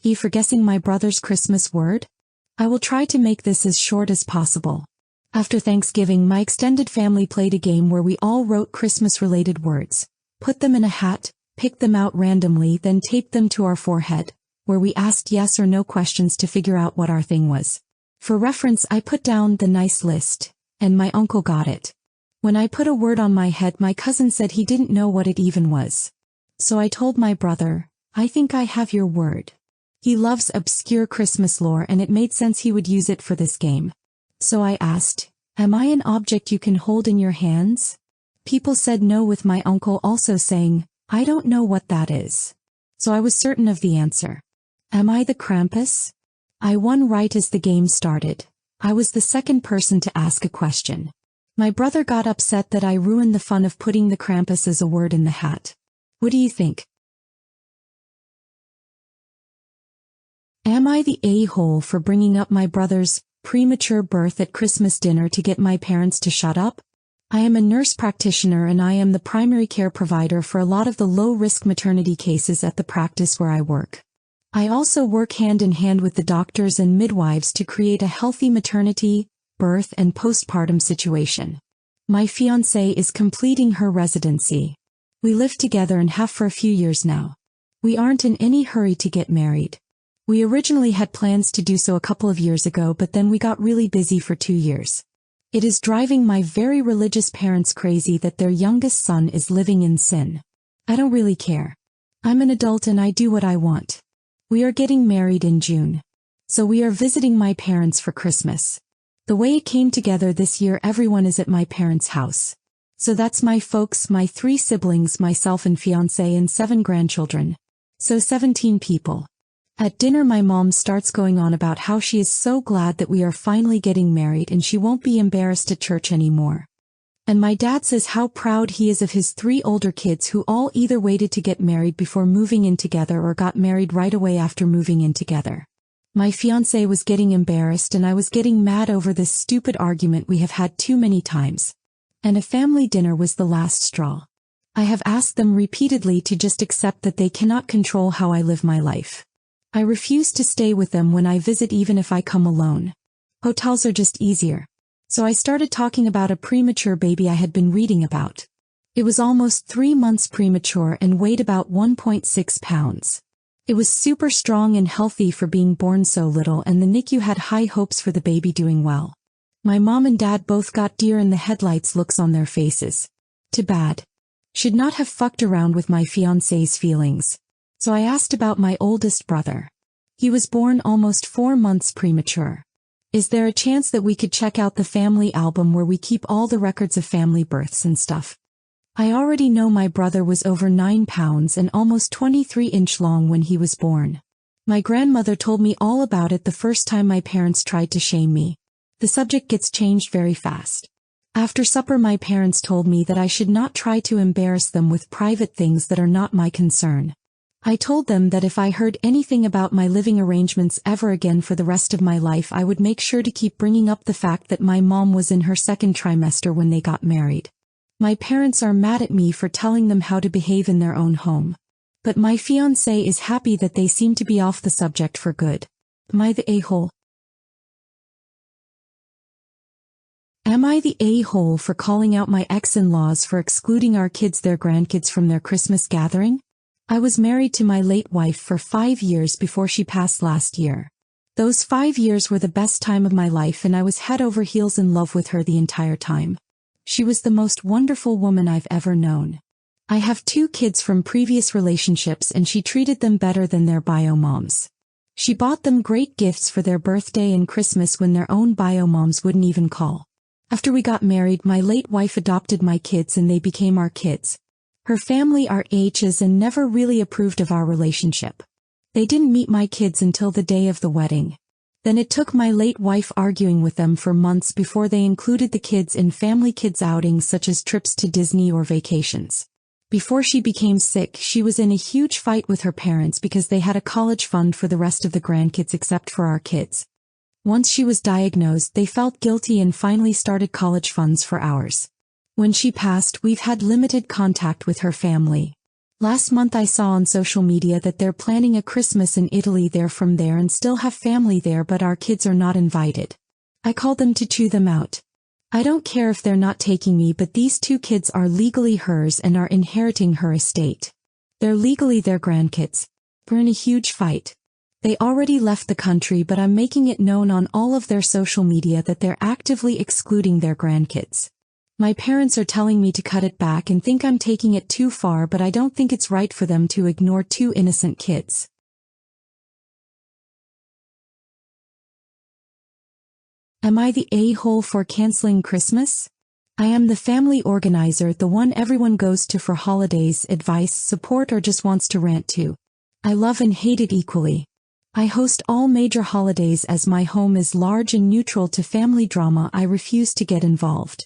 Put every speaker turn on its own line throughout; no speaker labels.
E for guessing my brother's Christmas word? I will try to make this as short as possible. After Thanksgiving, my extended family played a game where we all wrote Christmas-related words, put them in a hat, picked them out randomly, then taped them to our forehead, where we asked yes or no questions to figure out what our thing was. For reference, I put down the nice list, and my uncle got it. When I put a word on my head, my cousin said he didn't know what it even was. So I told my brother, I think I have your word. He loves obscure Christmas lore and it made sense he would use it for this game. So I asked, am I an object you can hold in your hands? People said no, with my uncle also saying, I don't know what that is. So I was certain of the answer. Am I the Krampus? I won right as the game started. I was the second person to ask a question. My brother got upset that I ruined the fun of putting the Krampus as a word in the hat. What do you think? Am I the a-hole for bringing up my brother's premature birth at Christmas dinner to get my parents to shut up? I am a nurse practitioner and I am the primary care provider for a lot of the low-risk maternity cases at the practice where I work. I also work hand in hand with the doctors and midwives to create a healthy maternity, birth and postpartum situation. My fiancé is completing her residency. We live together and have for a few years now. We aren't in any hurry to get married. We originally had plans to do so a couple of years ago, but then we got really busy for 2 years. It is driving my very religious parents crazy that their youngest son is living in sin. I don't really care. I'm an adult and I do what I want. We are getting married in June. So we are visiting my parents for Christmas. The way it came together this year, everyone is at my parents' house. So that's my folks, my 3 siblings, myself and fiancé and 7 grandchildren. So 17 people. At dinner my mom starts going on about how she is so glad that we are finally getting married and she won't be embarrassed at church anymore. And my dad says how proud he is of his 3 older kids who all either waited to get married before moving in together or got married right away after moving in together. My fiancé was getting embarrassed and I was getting mad over this stupid argument we have had too many times. And a family dinner was the last straw. I have asked them repeatedly to just accept that they cannot control how I live my life. I refuse to stay with them when I visit even if I come alone. Hotels are just easier. So I started talking about a premature baby I had been reading about. It was almost 3 months premature and weighed about 1.6 pounds. It was super strong and healthy for being born so little, and the NICU had high hopes for the baby doing well. My mom and dad both got deer in the headlights looks on their faces. Too bad. Should not have fucked around with my fiancé's feelings. So I asked about my oldest brother. He was born almost 4 months premature. Is there a chance that we could check out the family album where we keep all the records of family births and stuff? I already know my brother was over 9 pounds and almost 23 inches long when he was born. My grandmother told me all about it the first time my parents tried to shame me. The subject gets changed very fast. After supper my parents told me that I should not try to embarrass them with private things that are not my concern. I told them that if I heard anything about my living arrangements ever again for the rest of my life, I would make sure to keep bringing up the fact that my mom was in her 2nd trimester when they got married. My parents are mad at me for telling them how to behave in their own home. But my fiancé is happy that they seem to be off the subject for good. Am I the a-hole? Am I the a-hole for calling out my ex-in-laws for excluding our kids, their grandkids, from their Christmas gathering? I was married to my late wife for 5 years before she passed last year. Those 5 years were the best time of my life and I was head over heels in love with her the entire time. She was the most wonderful woman I've ever known. I have 2 kids from previous relationships and she treated them better than their bio moms. She bought them great gifts for their birthday and Christmas when their own bio moms wouldn't even call. After we got married, my late wife adopted my kids and they became our kids. Her family are H's and never really approved of our relationship. They didn't meet my kids until the day of the wedding. Then it took my late wife arguing with them for months before they included the kids in family kids outings such as trips to Disney or vacations. Before she became sick, she was in a huge fight with her parents because they had a college fund for the rest of the grandkids except for our kids. Once she was diagnosed, they felt guilty and finally started college funds for ours. When she passed, we've had limited contact with her family. Last month I saw on social media that they're planning a Christmas in Italy. They're from there and still have family there, but our kids are not invited. I called them to chew them out. I don't care if they're not taking me, but these 2 kids are legally hers and are inheriting her estate. They're legally their grandkids. We're in a huge fight. They already left the country, but I'm making it known on all of their social media that they're actively excluding their grandkids. My parents are telling me to cut it back and think I'm taking it too far, but I don't think it's right for them to ignore 2 innocent kids. Am I the a-hole for canceling Christmas? I am the family organizer, the one everyone goes to for holidays, advice, support, or just wants to rant to. I love and hate it equally. I host all major holidays as my home is large and neutral to family drama. I refuse to get involved.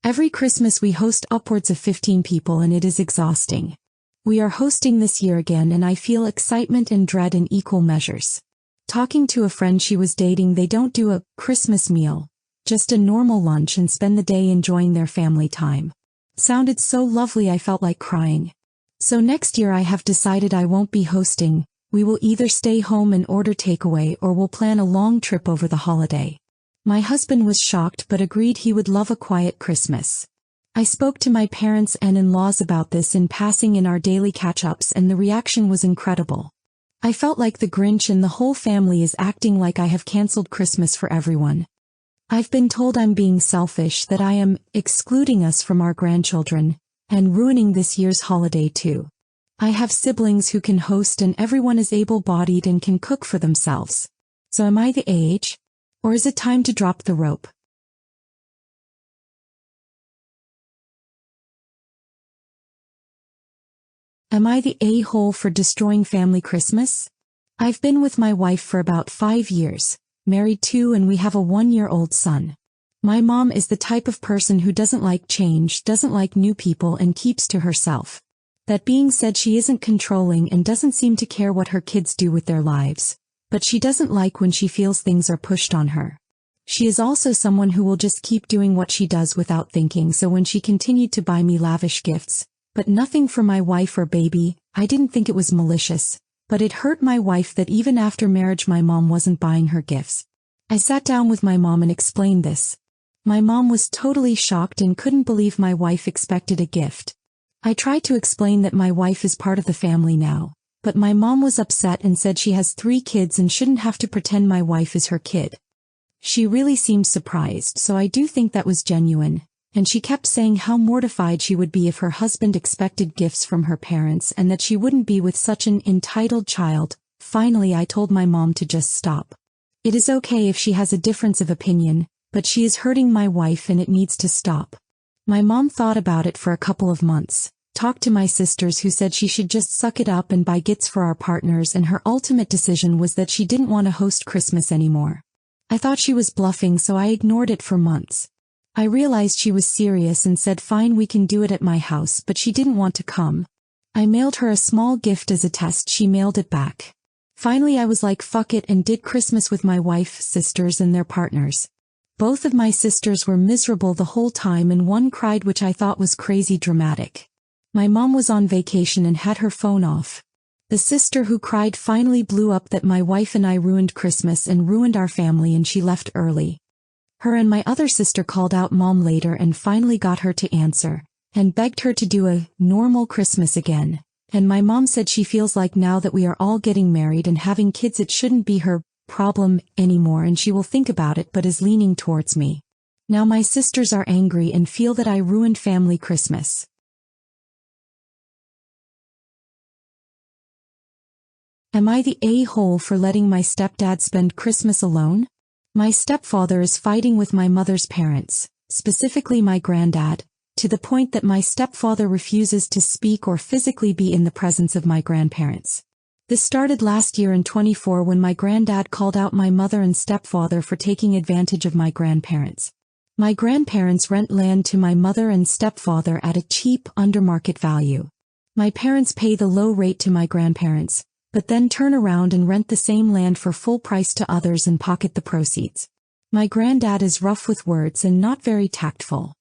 Every Christmas we host upwards of 15 people and it is exhausting. We are hosting this year again and I feel excitement and dread in equal measures. Talking to a friend she was dating, they don't do a Christmas meal, just a normal lunch and spend the day enjoying their family time. Sounded so lovely I felt like crying. So next year I have decided I won't be hosting. We will either stay home and order takeaway or we'll plan a long trip over the holiday. My husband was shocked but agreed he would love a quiet Christmas. I spoke to my parents and in-laws about this in passing in our daily catch-ups and the reaction was incredible. I felt like the Grinch and the whole family is acting like I have canceled Christmas for everyone. I've been told I'm being selfish, that I am excluding us from our grandchildren, and ruining this year's holiday too. I have siblings who can host and everyone is able-bodied and can cook for themselves. So am I the age? Or is it time to drop the rope? Am I the a-hole for destroying family Christmas? I've been with my wife for about 5 years, married 2, and we have a 1-year-old son. My mom is the type of person who doesn't like change, doesn't like new people, and keeps to herself. That being said, she isn't controlling and doesn't seem to care what her kids do with their lives, but she doesn't like when she feels things are pushed on her. She is also someone who will just keep doing what she does without thinking, so when she continued to buy me lavish gifts, but nothing for my wife or baby, I didn't think it was malicious, but it hurt my wife that even after marriage my mom wasn't buying her gifts. I sat down with my mom and explained this. My mom was totally shocked and couldn't believe my wife expected a gift. I tried to explain that my wife is part of the family now, but my mom was upset and said she has 3 kids and shouldn't have to pretend my wife is her kid. She really seemed surprised, so I do think that was genuine, and she kept saying how mortified she would be if her husband expected gifts from her parents and that she wouldn't be with such an entitled child. Finally I told my mom to just stop. It is okay if she has a difference of opinion, but she is hurting my wife and it needs to stop. My mom thought about it for a couple of months, talked to my sisters who said she should just suck it up and buy gifts for our partners, and her ultimate decision was that she didn't want to host Christmas anymore. I thought she was bluffing, so I ignored it for months. I realized she was serious and said fine, we can do it at my house, but she didn't want to come. I mailed her a small gift as a test. She mailed it back. Finally I was like fuck it and did Christmas with my wife, sisters and their partners. Both of my sisters were miserable the whole time and one cried, which I thought was crazy dramatic. My mom was on vacation and had her phone off. The sister who cried finally blew up that my wife and I ruined Christmas and ruined our family, and she left early. Her and my other sister called out mom later and finally got her to answer, and begged her to do a normal Christmas again. And my mom said she feels like now that we are all getting married and having kids it shouldn't be her problem anymore and she will think about it, but is leaning towards me. Now my sisters are angry and feel that I ruined family Christmas. Am I the a-hole for letting my stepdad spend Christmas alone? My stepfather is fighting with my mother's parents, specifically my granddad, to the point that my stepfather refuses to speak or physically be in the presence of my grandparents. This started last year in 24 when my granddad called out my mother and stepfather for taking advantage of my grandparents. My grandparents rent land to my mother and stepfather at a cheap, under-market value. My parents pay the low rate to my grandparents, but then turn around and rent the same land for full price to others and pocket the proceeds. My granddad is rough with words and not very tactful.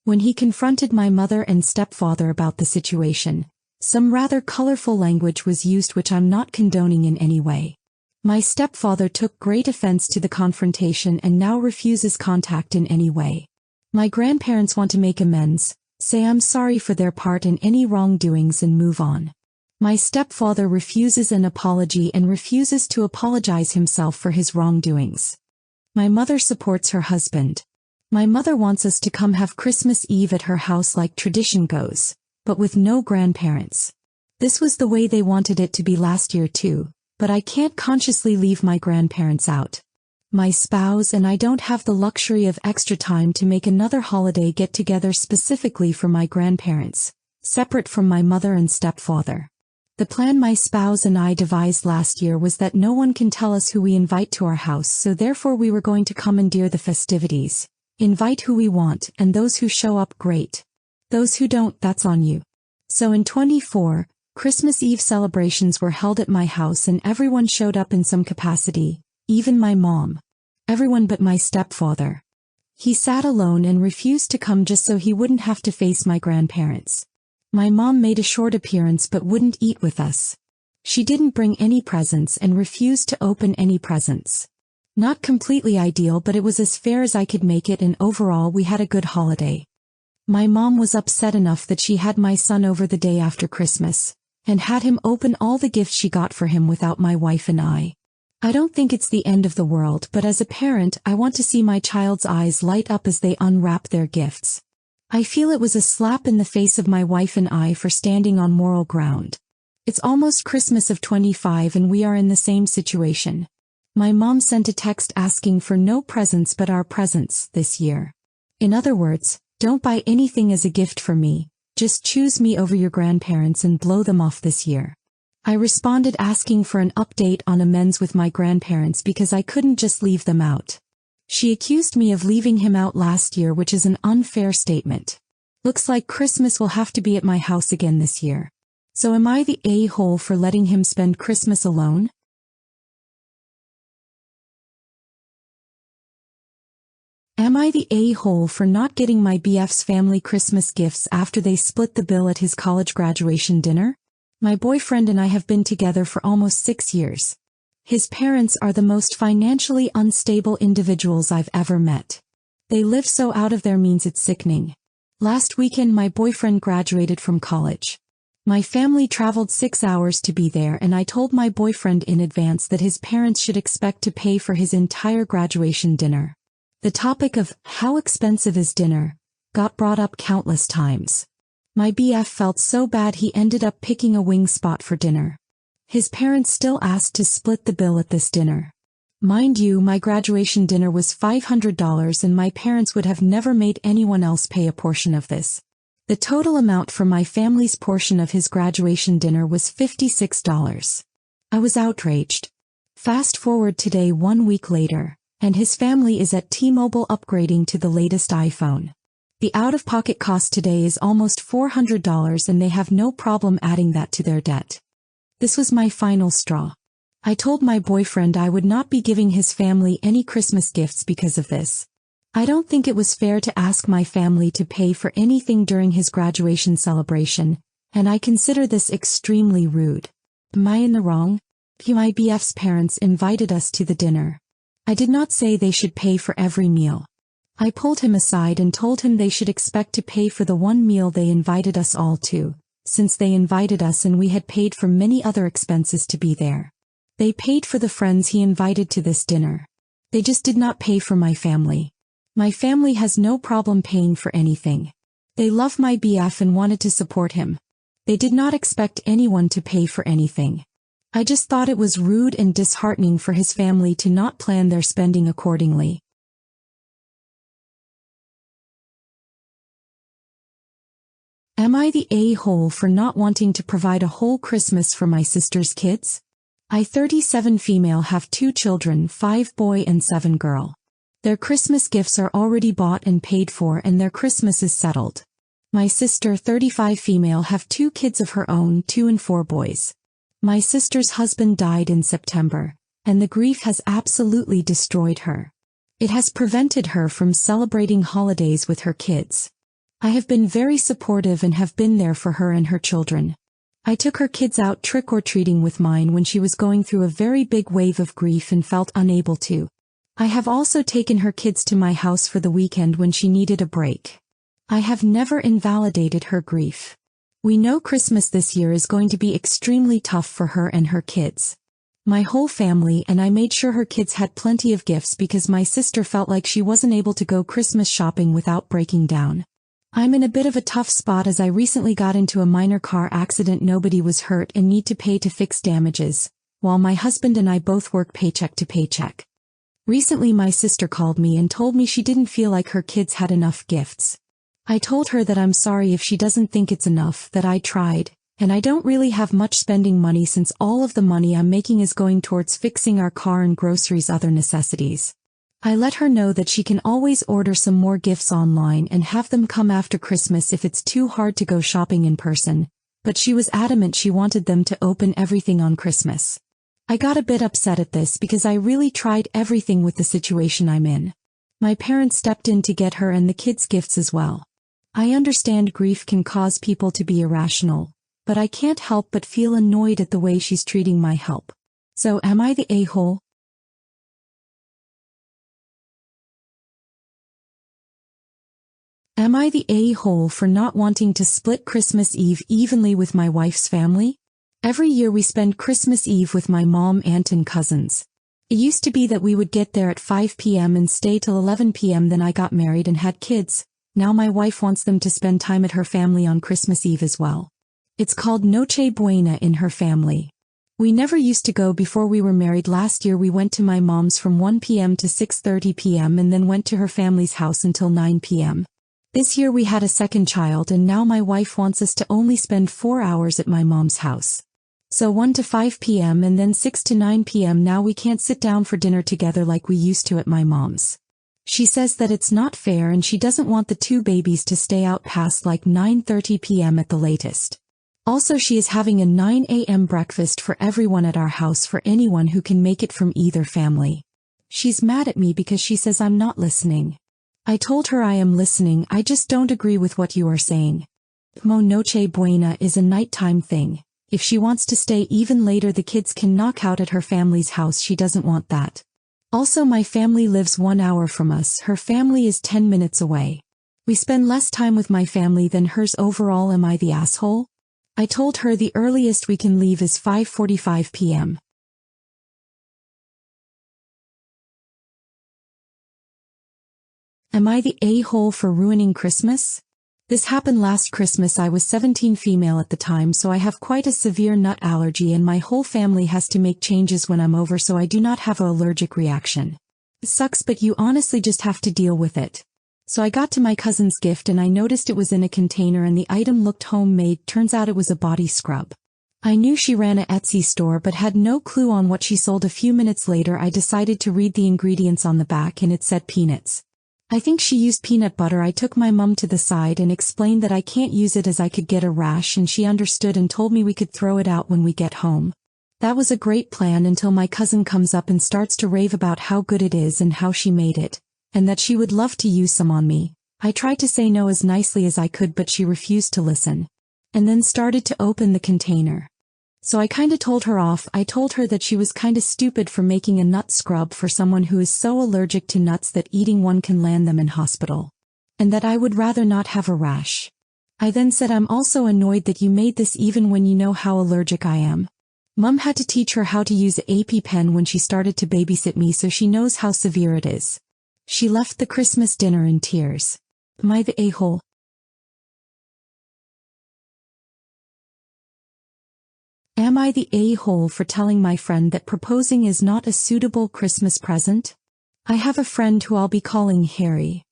When he confronted my mother and stepfather about the situation, Some rather colorful language was used which I'm not condoning in any way. My stepfather took great offense to the confrontation and now refuses contact in any way. My grandparents want to make amends, say I'm sorry for their part in any wrongdoings and move on. My stepfather refuses an apology and refuses to apologize himself for his wrongdoings. My mother supports her husband. My mother wants us to come have Christmas Eve at her house like tradition goes, but with no grandparents. This was the way they wanted it to be last year too, but I can't consciously leave my grandparents out. My spouse and I don't have the luxury of extra time to make another holiday get-together specifically for my grandparents, separate from my mother and stepfather. The plan my spouse and I devised last year was that no one can tell us who we invite to our house, so therefore we were going to commandeer the festivities, invite who we want, and those who show up, great. Those who don't, that's on you. So in 24, Christmas Eve celebrations were held at my house and everyone showed up in some capacity, even my mom. Everyone but my stepfather. He sat alone and refused to come just so he wouldn't have to face my grandparents. My mom made a short appearance but wouldn't eat with us. She didn't bring any presents and refused to open any presents. Not completely ideal, but it was as fair as I could make it, and overall we had a good holiday. My mom was upset enough that she had my son over the day after Christmas, and had him open all the gifts she got for him without my wife and I. I don't think it's the end of the world, but as a parent I want to see my child's eyes light up as they unwrap their gifts. I feel it was a slap in the face of my wife and I for standing on moral ground. It's almost Christmas of 25 and we are in the same situation. My mom sent a text asking for no presents but our presents this year. In other words, don't buy anything as a gift for me, just choose me over your grandparents and blow them off this year. I responded asking for an update on amends with my grandparents because I couldn't just leave them out. She accused me of leaving him out last year, which is an unfair statement. Looks like Christmas will have to be at my house again this year. So am I the a-hole for letting him spend Christmas alone? Am I the a-hole for not getting my BF's family Christmas gifts after they split the bill at his college graduation dinner? My boyfriend and I have been together for almost 6 years. His parents are the most financially unstable individuals I've ever met. They live so out of their means it's sickening. Last weekend my boyfriend graduated from college. My family traveled 6 hours to be there, and I told my boyfriend in advance that his parents should expect to pay for his entire graduation dinner. The topic of how expensive is dinner got brought up countless times. My BF felt so bad he ended up picking a wing spot for dinner. His parents still asked to split the bill at this dinner. Mind you, my graduation dinner was $500 and my parents would have never made anyone else pay a portion of this. The total amount for my family's portion of his graduation dinner was $56. I was outraged. Fast forward today 1 week later, and his family is at T-Mobile upgrading to the latest iPhone. The out-of-pocket cost today is almost $400 and they have no problem adding that to their debt. This was my final straw. I told my boyfriend I would not be giving his family any Christmas gifts because of this. I don't think it was fair to ask my family to pay for anything during his graduation celebration, and I consider this extremely rude. Am I in the wrong? My BF's parents invited us to the dinner. I did not say they should pay for every meal. I pulled him aside and told him they should expect to pay for the one meal they invited us all to, since they invited us and we had paid for many other expenses to be there. They paid for the friends he invited to this dinner. They just did not pay for my family. My family has no problem paying for anything. They love my BF and wanted to support him. They did not expect anyone to pay for anything. I just thought it was rude and disheartening for his family to not plan their spending accordingly. Am I the a-hole for not wanting to provide a whole Christmas for my sister's kids? I, 37 female, have 2 children, 5 boy and 7 girl. Their Christmas gifts are already bought and paid for and their Christmas is settled. My sister, 35 female, have 2 kids of her own, 2 and 4 boys. My sister's husband died in September, and the grief has absolutely destroyed her. It has prevented her from celebrating holidays with her kids. I have been very supportive and have been there for her and her children. I took her kids out trick-or-treating with mine when she was going through a very big wave of grief and felt unable to. I have also taken her kids to my house for the weekend when she needed a break. I have never invalidated her grief. We know Christmas this year is going to be extremely tough for her and her kids. My whole family and I made sure her kids had plenty of gifts because my sister felt like she wasn't able to go Christmas shopping without breaking down. I'm in a bit of a tough spot as I recently got into a minor car accident. Nobody was hurt and need to pay to fix damages, while my husband and I both work paycheck to paycheck. Recently my sister called me and told me she didn't feel like her kids had enough gifts. I told her that I'm sorry if she doesn't think it's enough, that I tried, and I don't really have much spending money since all of the money I'm making is going towards fixing our car and groceries, other necessities. I let her know that she can always order some more gifts online and have them come after Christmas if it's too hard to go shopping in person, but she was adamant she wanted them to open everything on Christmas. I got a bit upset at this because I really tried everything with the situation I'm in. My parents stepped in to get her and the kids gifts as well. I understand grief can cause people to be irrational, but I can't help but feel annoyed at the way she's treating my help. So am I the a-hole? Am I the a-hole for not wanting to split Christmas Eve evenly with my wife's family? Every year we spend Christmas Eve with my mom, aunt and cousins. It used to be that we would get there at 5 p.m. and stay till 11 p.m. Then I got married and had kids. Now my wife wants them to spend time at her family on Christmas Eve as well. It's called Noche Buena in her family. We never used to go before we were married. Last year we went to my mom's from 1 p.m. to 6:30 p.m. and then went to her family's house until 9 p.m. This year we had a second child and now my wife wants us to only spend 4 hours at my mom's house. So 1 to 5 p.m. and then 6 to 9 p.m. Now we can't sit down for dinner together like we used to at my mom's. She says that it's not fair and she doesn't want the two babies to stay out past like 9:30 p.m. at the latest. Also she is having a 9 a.m. breakfast for everyone at our house for anyone who can make it from either family. She's mad at me because she says I'm not listening. I told her I am listening, I just don't agree with what you are saying. Mo Noche Buena is a nighttime thing. If she wants to stay even later the kids can knock out at her family's house. She doesn't want that. Also my family lives 1 hour from us, her family is 10 minutes away. We spend less time with my family than hers overall. Am I the asshole? I told her the earliest we can leave is 5:45 p.m. Am I the a-hole for ruining Christmas? This happened last Christmas. I was 17, female at the time, so I have quite a severe nut allergy and my whole family has to make changes when I'm over so I do not have an allergic reaction. It sucks, but you honestly just have to deal with it. So I got to my cousin's gift and I noticed it was in a container and the item looked homemade. Turns out it was a body scrub. I knew she ran a Etsy store but had no clue on what she sold. A few minutes later I decided to read the ingredients on the back and it said peanuts. I think she used peanut butter. I took my mum to the side and explained that I can't use it as I could get a rash, and she understood and told me we could throw it out when we get home. That was a great plan until my cousin comes up and starts to rave about how good it is and how she made it, and that she would love to use some on me. I tried to say no as nicely as I could but she refused to listen. And then started to open the container. So I kinda told her off. I told her that she was kinda stupid for making a nut scrub for someone who is so allergic to nuts that eating one can land them in hospital. And that I would rather not have a rash. I then said I'm also annoyed that you made this even when you know how allergic I am. Mum had to teach her how to use an AP pen when she started to babysit me so she knows how severe it is. She left the Christmas dinner in tears. Am I the a-hole? Am I the a-hole for telling my friend that proposing is not a suitable Christmas present? I have a friend who I'll be calling Harry.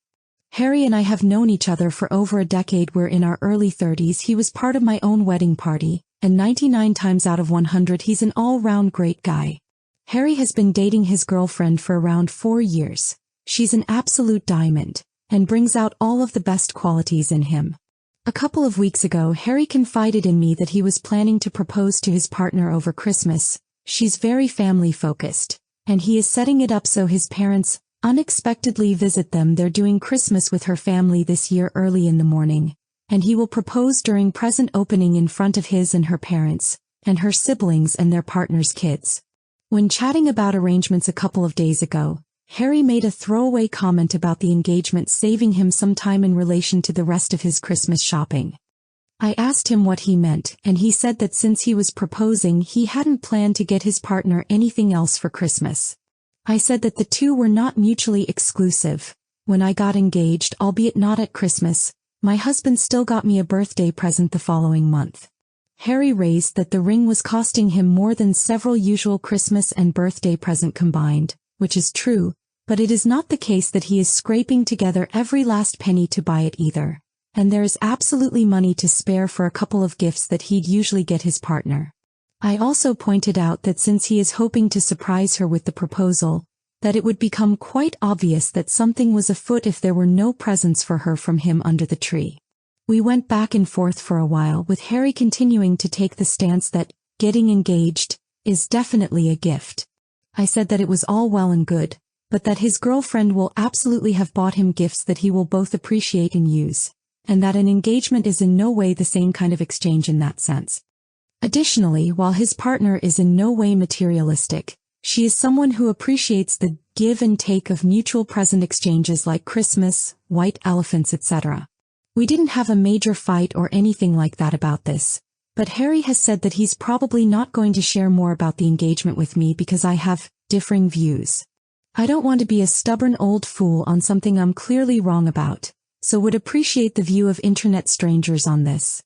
Harry and I have known each other for over a decade. We're in our early 30s. He was part of my own wedding party, and 99 times out of 100 he's an all-round great guy. Harry has been dating his girlfriend for around 4 years. She's an absolute diamond, and brings out all of the best qualities in him. A couple of weeks ago Harry confided in me that he was planning to propose to his partner over Christmas. She's very family-focused, and he is setting it up so his parents unexpectedly visit them. They're doing Christmas with her family this year early in the morning, and he will propose during present opening in front of his and her parents, and her siblings and their partners' kids. When chatting about arrangements a couple of days ago, Harry made a throwaway comment about the engagement saving him some time in relation to the rest of his Christmas shopping. I asked him what he meant, and he said that since he was proposing he hadn't planned to get his partner anything else for Christmas. I said that the two were not mutually exclusive. When I got engaged, albeit not at Christmas, my husband still got me a birthday present the following month. Harry raised that the ring was costing him more than several usual Christmas and birthday present combined, which is true, but it is not the case that he is scraping together every last penny to buy it either, and there is absolutely money to spare for a couple of gifts that he'd usually get his partner. I also pointed out that since he is hoping to surprise her with the proposal, that it would become quite obvious that something was afoot if there were no presents for her from him under the tree. We went back and forth for a while, with Harry continuing to take the stance that getting engaged is definitely a gift. I said that it was all well and good, but that his girlfriend will absolutely have bought him gifts that he will both appreciate and use, and that an engagement is in no way the same kind of exchange in that sense. Additionally, while his partner is in no way materialistic, she is someone who appreciates the give and take of mutual present exchanges like Christmas, white elephants, etc. We didn't have a major fight or anything like that about this, but Harry has said that he's probably not going to share more about the engagement with me because I have differing views. I don't want to be a stubborn old fool on something I'm clearly wrong about, so would appreciate the view of internet strangers on this.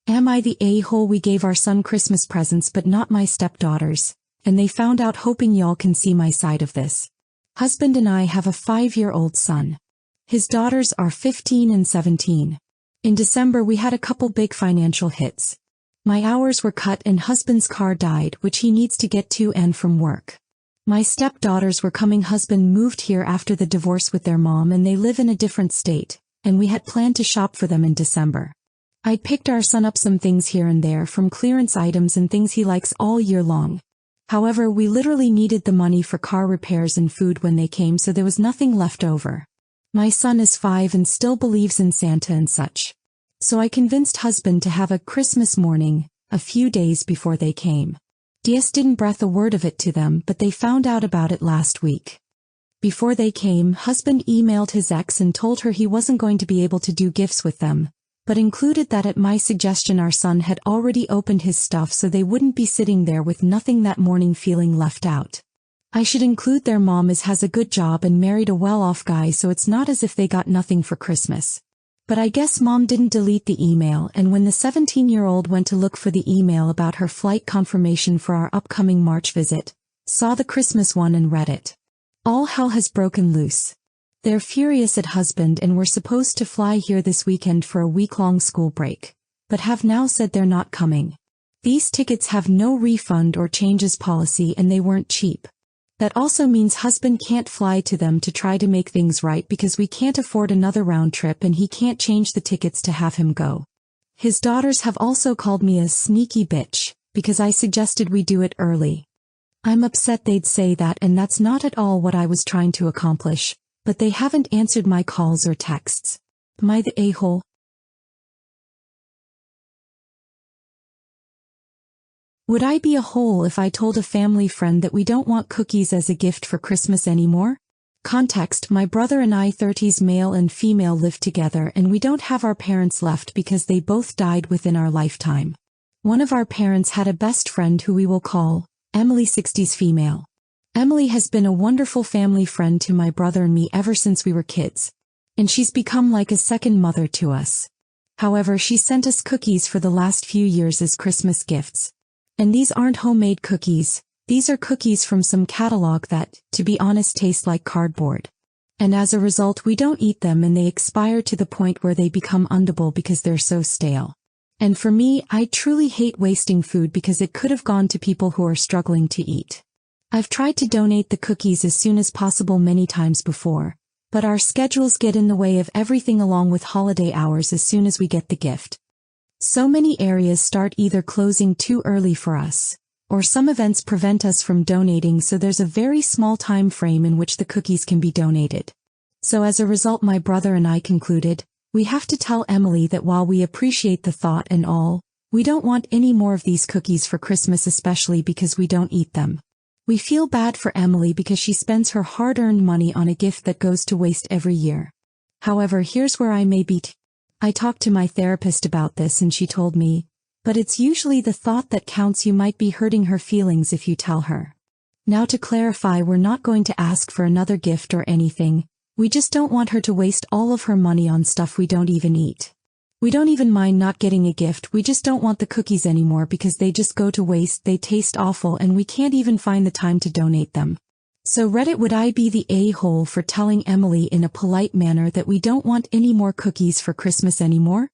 Am I the a-hole? We gave our son Christmas presents but not my stepdaughters, and they found out, hoping y'all can see my side of this. Husband and I have a 5-year-old son. His daughters are 15 and 17. In December we had a couple big financial hits. My hours were cut and husband's car died, which he needs to get to and from work. My stepdaughters were coming. Husband moved here after the divorce with their mom and they live in a different state, and we had planned to shop for them in December. I'd picked our son up some things here and there from clearance items and things he likes all year long. However, we literally needed the money for car repairs and food when they came, so there was nothing left over. My son is 5 and still believes in Santa and such. So I convinced husband to have a Christmas morning, a few days before they came. DS didn't breath a word of it to them, but they found out about it last week. Before they came, husband emailed his ex and told her he wasn't going to be able to do gifts with them, but included that at my suggestion our son had already opened his stuff so they wouldn't be sitting there with nothing that morning feeling left out. I should include their mom has a good job and married a well-off guy, so it's not as if they got nothing for Christmas. But I guess mom didn't delete the email, and when the 17-year-old went to look for the email about her flight confirmation for our upcoming March visit, saw the Christmas one and read it. All hell has broken loose. They're furious at husband and were supposed to fly here this weekend for a week-long school break, but have now said they're not coming. These tickets have no refund or changes policy and they weren't cheap. That also means husband can't fly to them to try to make things right because we can't afford another round trip and he can't change the tickets to have him go. His daughters have also called me a sneaky bitch because I suggested we do it early. I'm upset they'd say that, and that's not at all what I was trying to accomplish. But they haven't answered my calls or texts. Am I the a-hole? Would I be a hole if I told a family friend that we don't want cookies as a gift for Christmas anymore? Context: my brother and I, 30s male and female, live together and we don't have our parents left because they both died within our lifetime. One of our parents had a best friend who we will call Emily, 60s female. Emily has been a wonderful family friend to my brother and me ever since we were kids, and she's become like a second mother to us. However, she sent us cookies for the last few years as Christmas gifts. And these aren't homemade cookies, these are cookies from some catalog that, to be honest, taste like cardboard. And as a result we don't eat them and they expire to the point where they become unedible because they're so stale. And for me, I truly hate wasting food because it could have gone to people who are struggling to eat. I've tried to donate the cookies as soon as possible many times before, but our schedules get in the way of everything along with holiday hours as soon as we get the gift. So many areas start either closing too early for us, or some events prevent us from donating, so there's a very small time frame in which the cookies can be donated. So as a result, my brother and I concluded, we have to tell Emily that while we appreciate the thought and all, we don't want any more of these cookies for Christmas, especially because we don't eat them. We feel bad for Emily because she spends her hard-earned money on a gift that goes to waste every year. However, here's where I may be I talked to my therapist about this and she told me, but it's usually the thought that counts. You might be hurting her feelings if you tell her. Now to clarify, we're not going to ask for another gift or anything, we just don't want her to waste all of her money on stuff we don't even eat. We don't even mind not getting a gift, we just don't want the cookies anymore because they just go to waste, they taste awful, and we can't even find the time to donate them. So Reddit, would I be the a-hole for telling Emily in a polite manner that we don't want any more cookies for Christmas anymore?